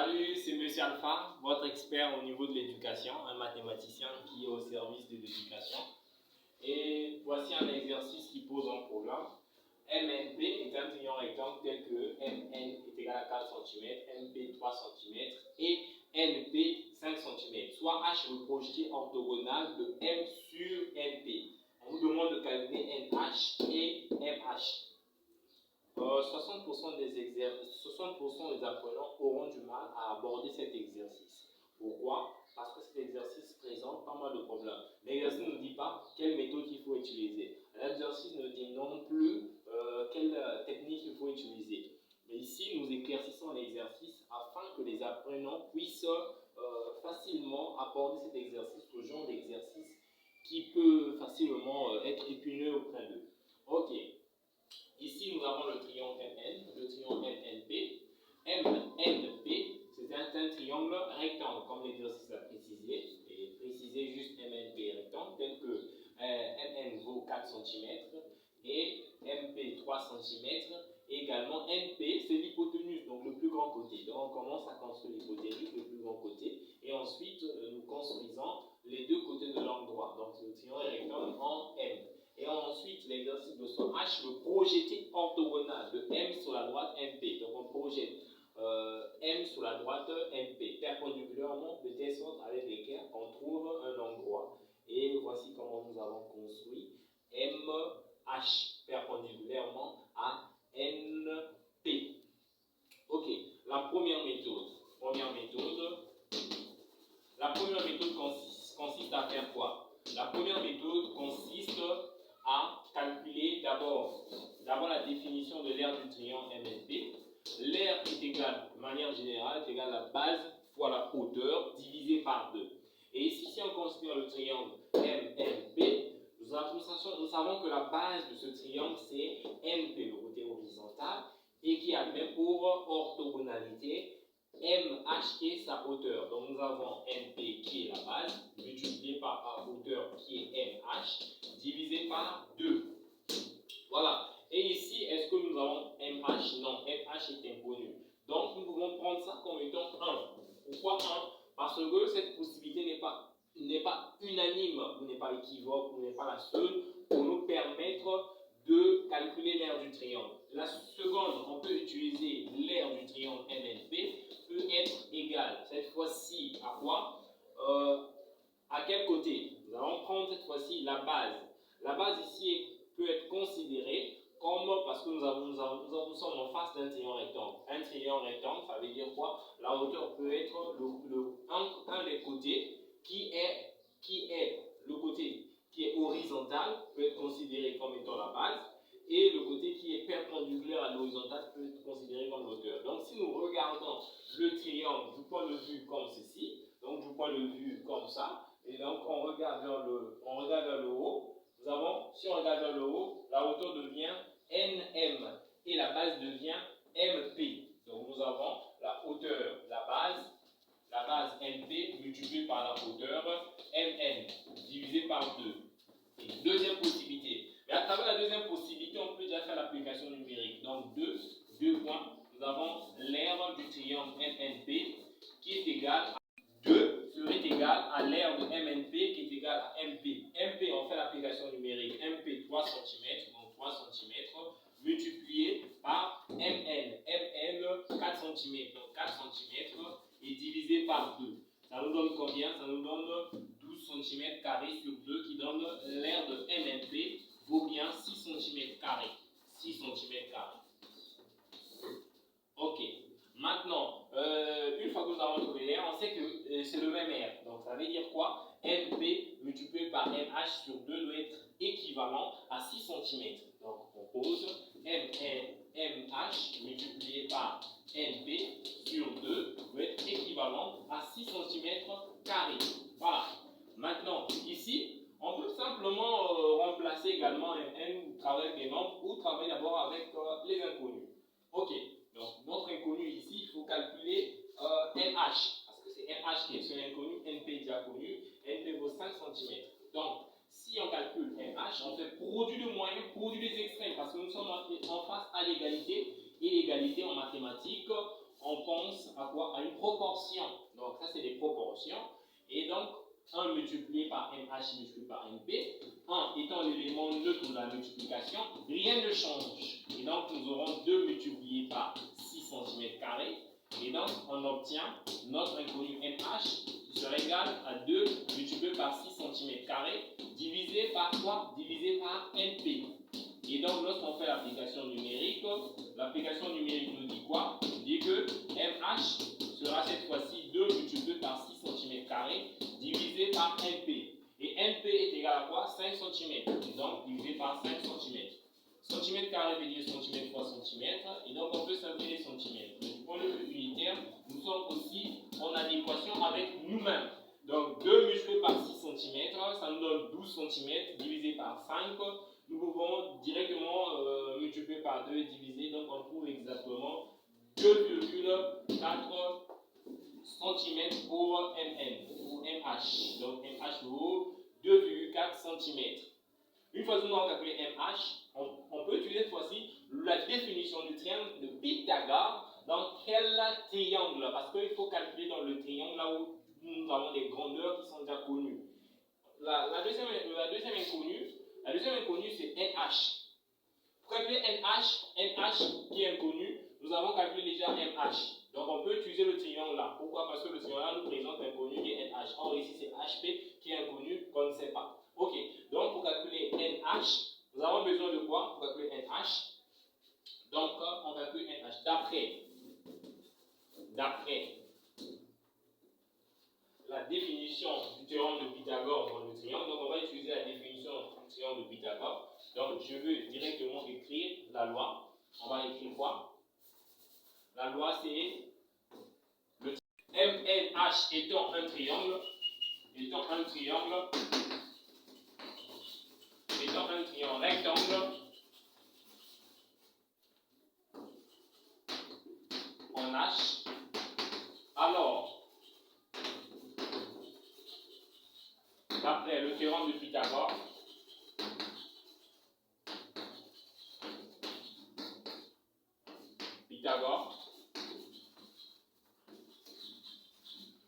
Salut, c'est Monsieur Alpha, votre expert au niveau de l'éducation, un mathématicien qui est au service de l'éducation. Et voici un exercice qui pose un problème. MNP est un triangle rectangle tel que MN est égal à 4 cm, MP 3 cm et NP 5 cm, soit H le projeté orthogonal de M sur NP. On nous demande de calculer NH et MH. 60% des apprenants auront du mal à aborder cet exercice. Pourquoi? Parce que cet exercice présente pas mal de problèmes. L'exercice ne dit pas quelle méthode il faut utiliser. L'exercice ne dit non plus quelle technique il faut utiliser. Mais ici, nous éclaircissons l'exercice afin que les apprenants puissent facilement aborder cet exercice, ce genre d'exercice qui peut facilement être épineux auprès d'eux. Ok. Ici, nous avons le triangle MN, le triangle MNP. MNP, c'est un triangle rectangle, comme l'exercice l'a précisé. Et préciser juste MNP rectangle, tel que MN vaut 4 cm et MP 3 cm. Et également NP, c'est l'hypoténuse, donc le plus grand côté. Donc on commence à construire l'hypoténuse, le plus grand côté. Et ensuite, nous construisons les deux côtés de l'angle droit. Donc le triangle rectangle en M. Et ensuite, l'exercice de son H, le projeté orthogonal de M sur la droite MP. Donc, on projette M sur la droite MP, perpendiculairement, de telle sorte avec lesquels on trouve un angle droit. Et voici comment nous avons construit MH, perpendiculairement à NP. Ok, la première méthode consiste à faire quoi? La première méthode consiste à calculer d'abord la définition de l'aire du triangle MNP. L'aire est égale, de manière générale, est égale à la base fois la hauteur divisée par 2. Et ici, si on considère le triangle MNP, nous savons que la base de ce triangle, c'est NP, le côté horizontal, et qui a même pour orthogonalité MH qui est sa hauteur. Donc nous avons NP qui est la base, multiplié par la hauteur qui est MH, divisé par 2. Voilà. Et ici, est-ce que nous avons MH? Non, MH est inconnu. Donc nous pouvons prendre ça comme étant 1. Pourquoi 1? Parce que cette possibilité n'est pas unanime, ou n'est pas équivoque, ou n'est pas la seule pour nous permettre de calculer l'aire du triangle. La seconde, on peut utiliser l'aire du triangle MNP, peut être égale, cette fois-ci, à quoi? À quel côté? Nous allons prendre cette fois-ci la base. La base ici peut être considérée comme, parce que nous sommes en face d'un triangle rectangle. Un triangle rectangle, ça veut dire quoi? La hauteur peut être un des côtés qui est le côté qui est horizontal, peut être considéré comme étant la base, et le côté qui est perpendiculaire à l'horizontale peut être considéré comme l'auteur. Donc si nous regardons le triangle du point de vue comme ceci, donc du point de vue comme ça, et donc on regarde vers le haut, nous avons, si on regarde vers le haut, la hauteur devient NM et la base devient MP. Donc nous avons la hauteur, la base NP multipliée par la hauteur MN divisé par 2. Deuxième possibilité. Mais à travers la deuxième possibilité, on peut déjà faire l'application numérique. Donc 2 points. Nous avons l'aire du triangle MNP qui est égal à 2 serait égal à l'aire de MNP qui est égal à MP. MP, on fait l'application numérique. MP 3 cm, donc 3 cm, multiplié par MN. MN 4 cm, donc 4 cm, et divisé par 2. Ça nous donne combien? Ça nous donne 12 cm carrés sur 2 qui donne l'aire de MNP vaut bien 6 cm carrés. 6 cm carrés. Ok. Maintenant, une fois que nous avons trouvé l'aire, on sait que c'est le même aire. Donc ça veut dire quoi? NP multiplié par MH sur 2 doit être équivalent à 6 cm. Donc on pose MH multiplié par NP sur 2 doit être équivalent à 6 cm carrés. Voilà. Maintenant, ici, on peut simplement remplacer également MN ou travailler avec les nombres ou travailler d'abord avec les inconnus. Ok. Donc, notre inconnu ici, il faut calculer NH, parce que c'est NH qui est son inconnu, NP est déjà connu, NP vaut 5 cm. Donc, si on calcule NH, on fait produit de moyens, produit des extrêmes, parce que nous sommes en face à l'égalité, et l'égalité en mathématiques, on pense à quoi? À une proportion. Donc ça c'est des proportions. Et donc 1 multiplié par MH multiplié par MP, 1 étant l'élément neutre de la multiplication, rien ne change. Et donc nous aurons 2 multiplié par 6 cm². Et donc on obtient notre inconnu MH qui sera égal à 2 multiplié par 6 cm² divisé par quoi? Divisé par MP. Et donc lorsqu'on fait l'application numérique nous dit quoi? Nous dit que MH sera cette fois-ci 2 multiplié par 6 cm² divisé par NP. Et NP est égal à quoi? 5 cm. Donc divisé par 5 cm. Centimètre carré veut dire centimètre fois centimètre. Et donc on peut s'appeler les centimètres. Mais du point de vue unitaire, nous sommes aussi en adéquation avec nous-mêmes. Donc 2 multiplié par 6 cm, ça nous donne 12 cm divisé par 5. Nous pouvons directement multiplier par 2 et diviser. Donc on trouve exactement 2,4 cm pour MN, ou MH. Donc MH vaut 2,4 cm. Une fois que nous avons calculé MH, on peut utiliser cette fois-ci la définition du triangle de Pythagore dans quel triangle? Parce qu'il faut calculer dans le triangle là où nous avons des grandeurs qui sont déjà connues. La deuxième inconnue c'est NH. Pour calculer NH qui est inconnu, nous avons calculé déjà MH. Donc on peut utiliser le triangle là. Pourquoi? Parce que le triangle là nous présente l'inconnu qui est NH. Or ici c'est HP qui est inconnu qu'on ne sait pas. Ok, donc pour calculer NH, nous avons besoin de quoi pour calculer NH? Donc on calcule NH d'après la définition du théorème de Pythagore dans le triangle. Donc on va utiliser la définition du triangle de Pythagore. Donc je veux directement écrire la loi. On va écrire quoi? La loi c'est le MNH étant un triangle rectangle en H, alors d'après le théorème de Pythagore,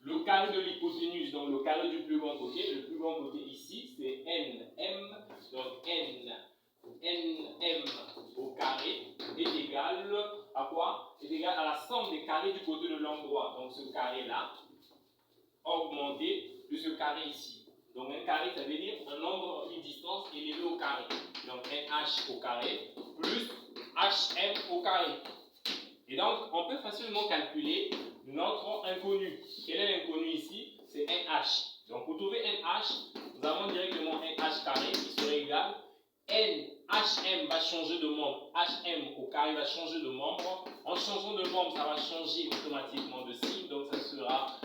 le carré de l'hypoténuse, donc le carré du plus grand côté, le plus grand côté ici c'est NM, donc NM au carré est égal à quoi? Est égal à la somme des carrés du côté de l'angle droit. Donc ce carré là augmenté de ce carré ici. Donc un carré ça veut dire un nombre, une distance élevée au carré. Donc NH au carré plus HM au carré. Et donc on peut facilement calculer notre inconnu. Quel est l'inconnu ici? C'est NH. Donc pour trouver NH, nous avons directement NH carré qui serait égal HM va changer de membre. HM au carré va changer de membre. En changeant de membre, ça va changer automatiquement de signe. Donc ça sera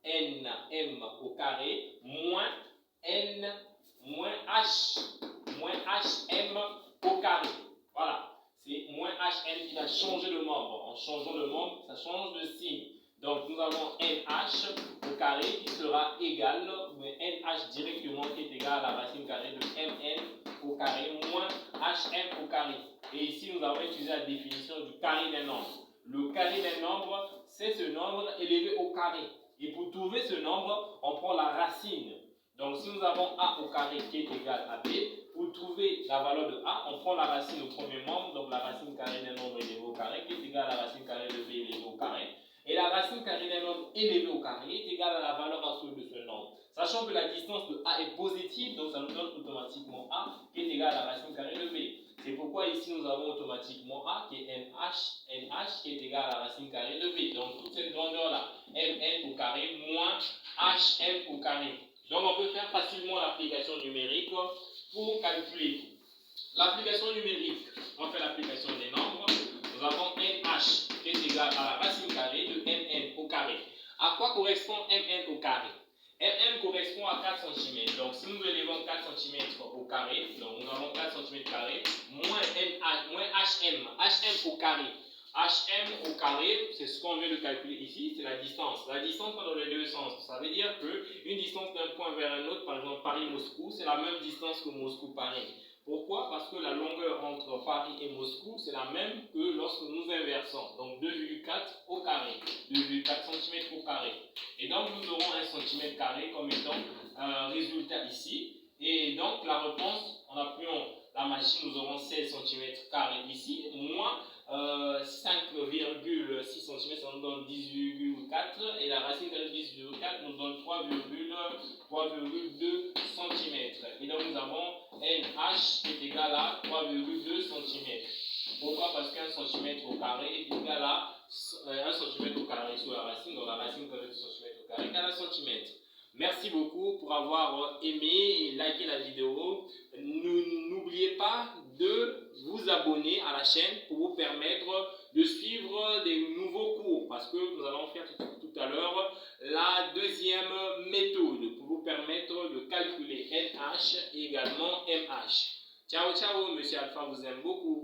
NM au carré moins N moins HM au carré. Voilà. C'est moins HM qui va changer de membre. En changeant de membre, ça change de signe. Donc nous avons NH au carré qui sera égal, mais NH directement qui est égal à la racine carrée de MN au carré moins HM au carré. Et ici nous avons utilisé la définition du carré d'un nombre. Le carré d'un nombre, c'est ce nombre élevé au carré. Et pour trouver ce nombre, on prend la racine. Donc si nous avons A au carré qui est égal à B, pour trouver la valeur de A, on prend la racine au premier membre, donc la racine carrée d'un nombre élevé au carré qui est égale à la racine carrée de B élevé au carré. Et la racine carrée d'un nombre élevé au carré est égale à la valeur absolue de ce nombre. Sachant que la distance de A est positive, donc ça nous donne automatiquement A qui est égal à la racine carrée de B. C'est pourquoi ici nous avons automatiquement A qui est NH qui est égal à la racine carrée de B. Donc toute cette grandeur là, MN au carré moins HM au carré. Donc on peut faire facilement l'application numérique pour calculer. L'application numérique, on fait l'application des nombres. Nous avons NH qui est égal à la racine carrée de MN au carré. À quoi correspond MN au carré? MN correspond à 4 cm. Donc si nous élevons 4 cm au carré, donc nous avons 4 cm carré, moins HM. HM au carré. HM au carré, c'est ce qu'on vient de calculer ici, c'est la distance. La distance va dans les deux sens. Ça veut dire qu'une distance d'un point vers un autre, par exemple Paris-Moscou, c'est la même distance que Moscou-Paris. Pourquoi? Parce que la longueur entre Paris et Moscou, c'est la même que lorsque nous inversons. Donc 2,4 au carré, 2,4 cm au carré. Et donc nous aurons 1 cm carré comme étant résultat ici. Et donc la réponse, en appuyant la machine, nous aurons 16 cm carré ici, moins 5,6 cm, ça nous donne 10,4 et la racine de 10,4 nous donne 3,2 cm. Et donc nous avons NH est égal à 3,2 cm. Pourquoi? Parce qu'un centimètre au carré est égal à 1 cm au carré sur la racine, donc la racine de cm au carré égale à 1 cm. Merci beaucoup pour avoir aimé et liké la vidéo. N'oubliez pas de vous abonner à la chaîne pour vous permettre de suivre des nouveaux cours parce que nous allons faire tout à l'heure la deuxième méthode pour vous permettre de calculer NH et également MH. Ciao, ciao, Monsieur Alpha vous aime beaucoup.